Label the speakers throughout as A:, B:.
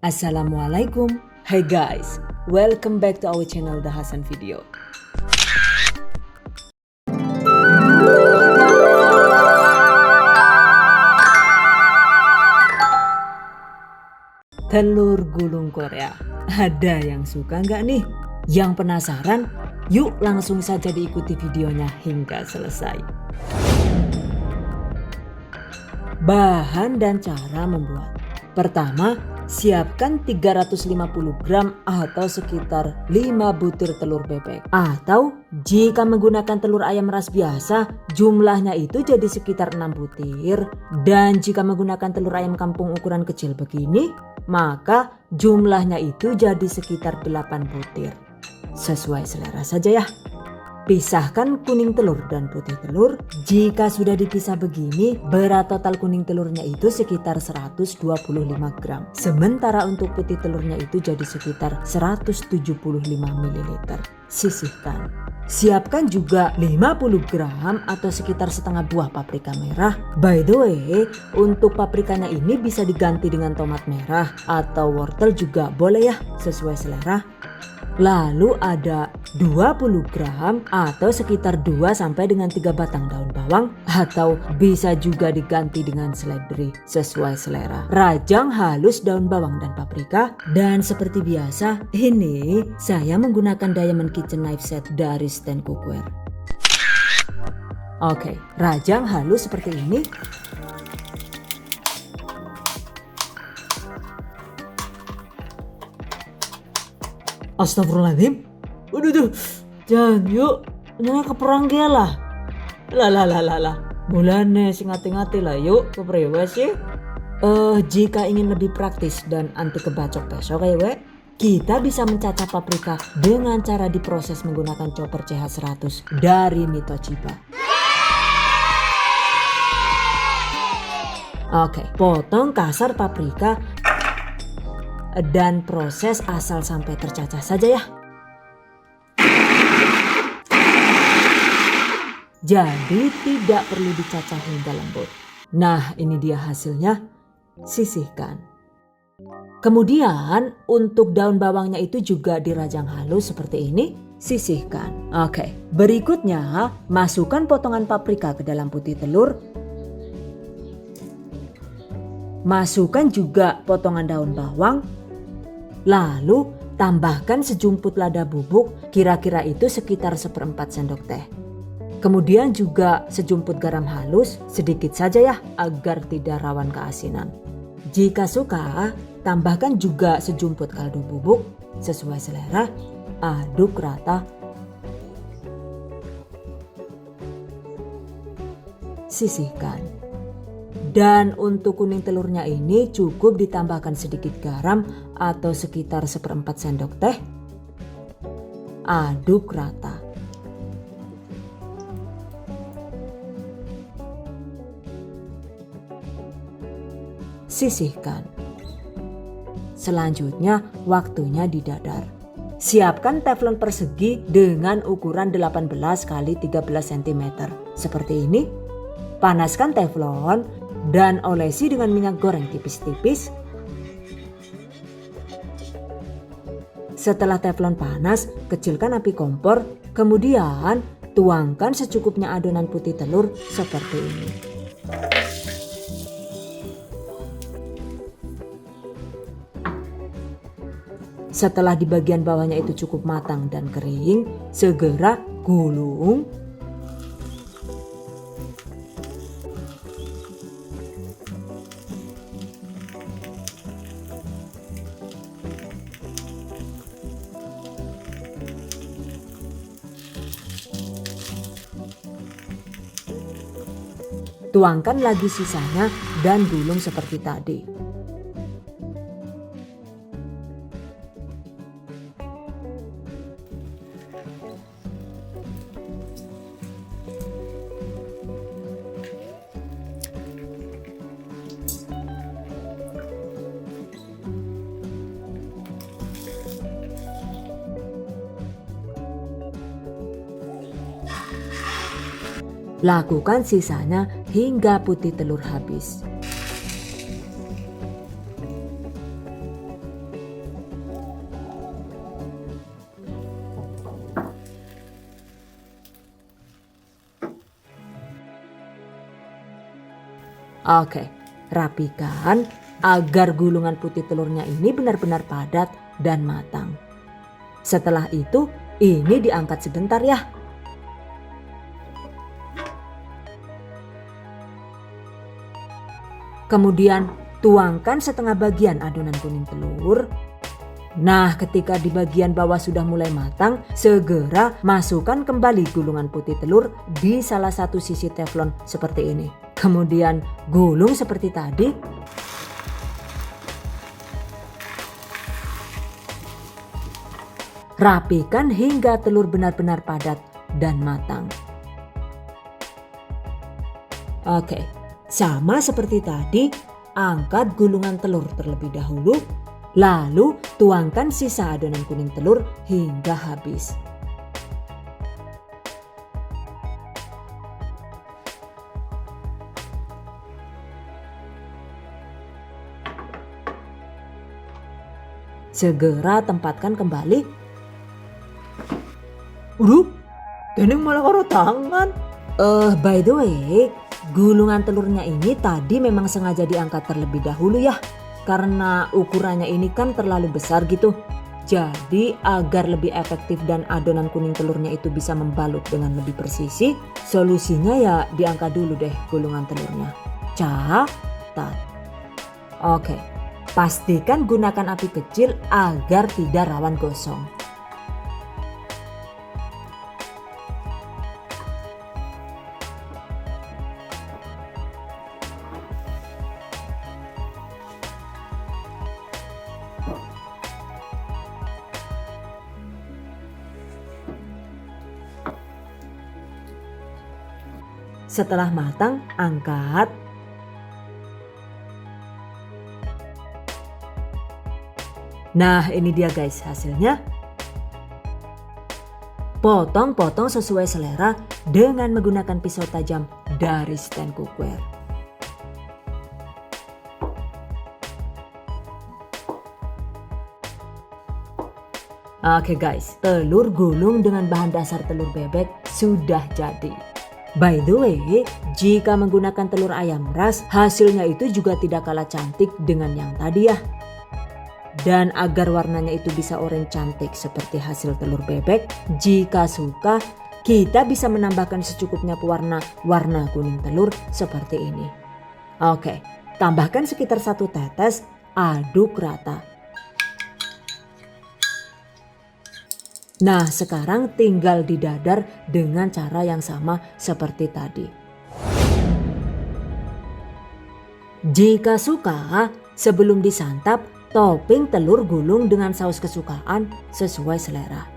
A: Assalamualaikum. Hey guys, welcome back to our channel The Hasan Video. Telur gulung Korea. Ada yang suka nggak nih? Yang penasaran? Yuk langsung saja diikuti videonya hingga selesai. Bahan dan cara membuat. Pertama, siapkan 350 gram atau sekitar 5 butir telur bebek. Atau jika menggunakan telur ayam ras biasa, jumlahnya itu jadi sekitar 6 butir. Dan jika menggunakan telur ayam kampung ukuran kecil begini, maka jumlahnya itu jadi sekitar 8 butir. Sesuai selera saja ya. Pisahkan kuning telur dan putih telur. Jika sudah dipisah begini, berat total kuning telurnya itu sekitar 125 gram. Sementara untuk putih telurnya itu jadi sekitar 175 ml. Sisihkan. Siapkan juga 50 gram atau sekitar setengah buah paprika merah. By the way, untuk paprikanya ini bisa diganti dengan tomat merah atau wortel juga boleh ya, sesuai selera. Lalu ada 20 gram atau sekitar 2 sampai dengan 3 batang daun bawang atau bisa juga diganti dengan seledri sesuai selera. Rajang halus daun bawang dan paprika, dan seperti biasa ini saya menggunakan Diamond Kitchen Knife Set dari stand cookware. Oke, rajang halus seperti ini. Astagfirullahaladzim. Waduh, jangan yuk. Jangan keperang dia lah. Lah. Mulane sing ngati-ngati lah yuk. Kepriwe sih? Jika ingin lebih praktis dan anti kebacok besok kayak kita bisa mencacah paprika dengan cara diproses menggunakan chopper CH100 dari Mitochiba. Oke, potong kasar paprika dan proses asal sampai tercacah saja ya. Jadi tidak perlu dicacah hingga lembut. Nah, ini dia hasilnya. Sisihkan. Kemudian untuk daun bawangnya itu juga dirajang halus seperti ini. Sisihkan. Oke, berikutnya masukkan potongan paprika ke dalam putih telur. Masukkan juga potongan daun bawang. Lalu tambahkan sejumput lada bubuk, kira-kira itu sekitar 1/4 sendok teh. Kemudian juga sejumput garam halus, sedikit saja ya agar tidak rawan keasinan. Jika suka, tambahkan juga sejumput kaldu bubuk sesuai selera. Aduk rata. Sisihkan. Dan untuk kuning telurnya ini cukup ditambahkan sedikit garam atau sekitar 1/4 sendok teh. Aduk rata. Sisihkan. Selanjutnya waktunya didadar. Siapkan teflon persegi dengan ukuran 18 x 13 cm. Seperti ini. Panaskan teflon dan olesi dengan minyak goreng tipis-tipis. Setelah teflon panas, kecilkan api kompor, kemudian tuangkan secukupnya adonan putih telur seperti ini. Setelah di bagian bawahnya itu cukup matang dan kering, segera gulung. Tuangkan lagi sisanya dan gulung seperti tadi. Lakukan sisanya hingga putih telur habis. Oke, rapikan agar gulungan putih telurnya ini benar-benar padat dan matang. Setelah itu, ini diangkat sebentar ya. Kemudian tuangkan setengah bagian adonan kuning telur. Nah, ketika di bagian bawah sudah mulai matang, segera masukkan kembali gulungan putih telur di salah satu sisi teflon seperti ini. Kemudian gulung seperti tadi. Rapikan hingga telur benar-benar padat dan matang. Oke, sama seperti tadi, angkat gulungan telur terlebih dahulu. Lalu tuangkan sisa adonan kuning telur hingga habis. Segera tempatkan kembali. Udah, ini malah karo tangan. By the way, gulungan telurnya ini tadi memang sengaja diangkat terlebih dahulu ya. Karena ukurannya ini kan terlalu besar gitu. Jadi agar lebih efektif dan adonan kuning telurnya itu bisa membalut dengan lebih presisi, solusinya ya diangkat dulu deh gulungan telurnya. Catat. Oke, pastikan gunakan api kecil agar tidak rawan gosong. Setelah matang, angkat. Nah, ini dia guys hasilnya. Potong-potong sesuai selera dengan menggunakan pisau tajam dari stand cookware. Oke guys, telur gulung dengan bahan dasar telur bebek sudah jadi. By the way, jika menggunakan telur ayam ras, hasilnya itu juga tidak kalah cantik dengan yang tadi ya. Dan agar warnanya itu bisa oranye cantik seperti hasil telur bebek, jika suka, kita bisa menambahkan secukupnya pewarna warna kuning telur seperti ini. Oke, tambahkan sekitar 1 tetes, aduk rata. Nah, sekarang tinggal didadar dengan cara yang sama seperti tadi. Jika suka, sebelum disantap, topping telur gulung dengan saus kesukaan sesuai selera.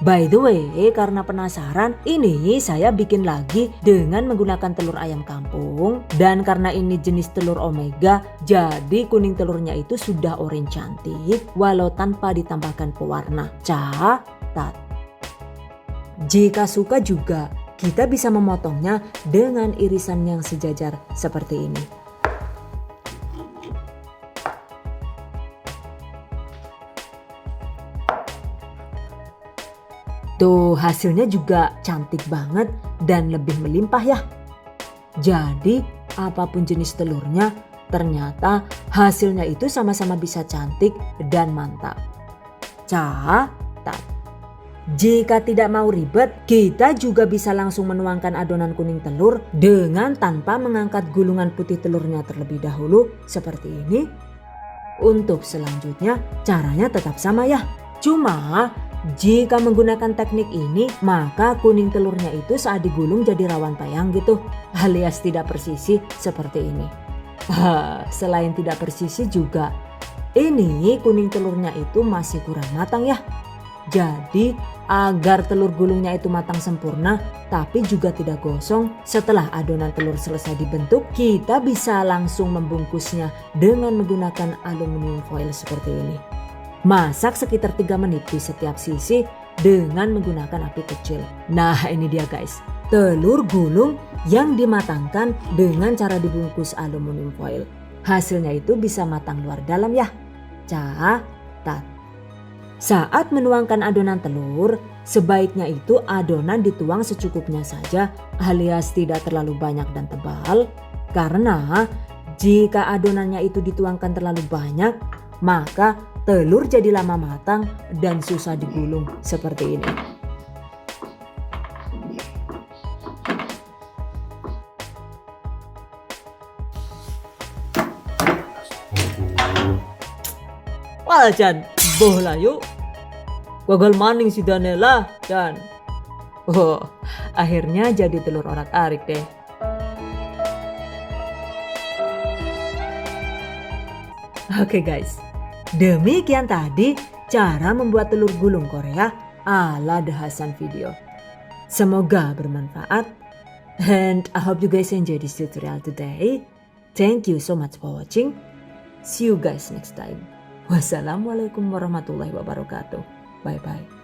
A: By the way, karena penasaran, ini saya bikin lagi dengan menggunakan telur ayam kampung. Dan karena ini jenis telur omega, jadi kuning telurnya itu sudah oranye cantik walau tanpa ditambahkan pewarna. Catat. Jika suka juga, kita bisa memotongnya dengan irisan yang sejajar seperti ini. Tuh, hasilnya juga cantik banget dan lebih melimpah ya. Jadi apapun jenis telurnya, ternyata hasilnya itu sama-sama bisa cantik dan mantap. Catat. Jika tidak mau ribet, kita juga bisa langsung menuangkan adonan kuning telur dengan tanpa mengangkat gulungan putih telurnya terlebih dahulu seperti ini. Untuk selanjutnya caranya tetap sama ya. Cuma jika menggunakan teknik ini, maka kuning telurnya itu saat digulung jadi rawan payang gitu, alias tidak presisi seperti ini. Selain tidak presisi juga, ini kuning telurnya itu masih kurang matang ya. Jadi agar telur gulungnya itu matang sempurna tapi juga tidak gosong, setelah adonan telur selesai dibentuk, kita bisa langsung membungkusnya dengan menggunakan aluminium foil seperti ini. Masak sekitar 3 menit di setiap sisi dengan menggunakan api kecil. Nah, ini dia guys, telur gulung yang dimatangkan dengan cara dibungkus aluminium foil. Hasilnya itu bisa matang luar dalam ya. Catat. Saat menuangkan adonan telur, sebaiknya itu adonan dituang secukupnya saja alias tidak terlalu banyak dan tebal. Karena jika adonannya itu dituangkan terlalu banyak, maka telur jadi lama matang dan susah digulung seperti ini. Wala Chan, bola yuk. Gagal maning si Danela, Chan. Oh, akhirnya jadi telur orak-arik deh. Oke guys, demikian tadi cara membuat telur gulung Korea ala The Hasan video. Semoga bermanfaat. And I hope you guys enjoy this tutorial today. Thank you so much for watching. See you guys next time. Wassalamualaikum warahmatullahi wabarakatuh. Bye bye.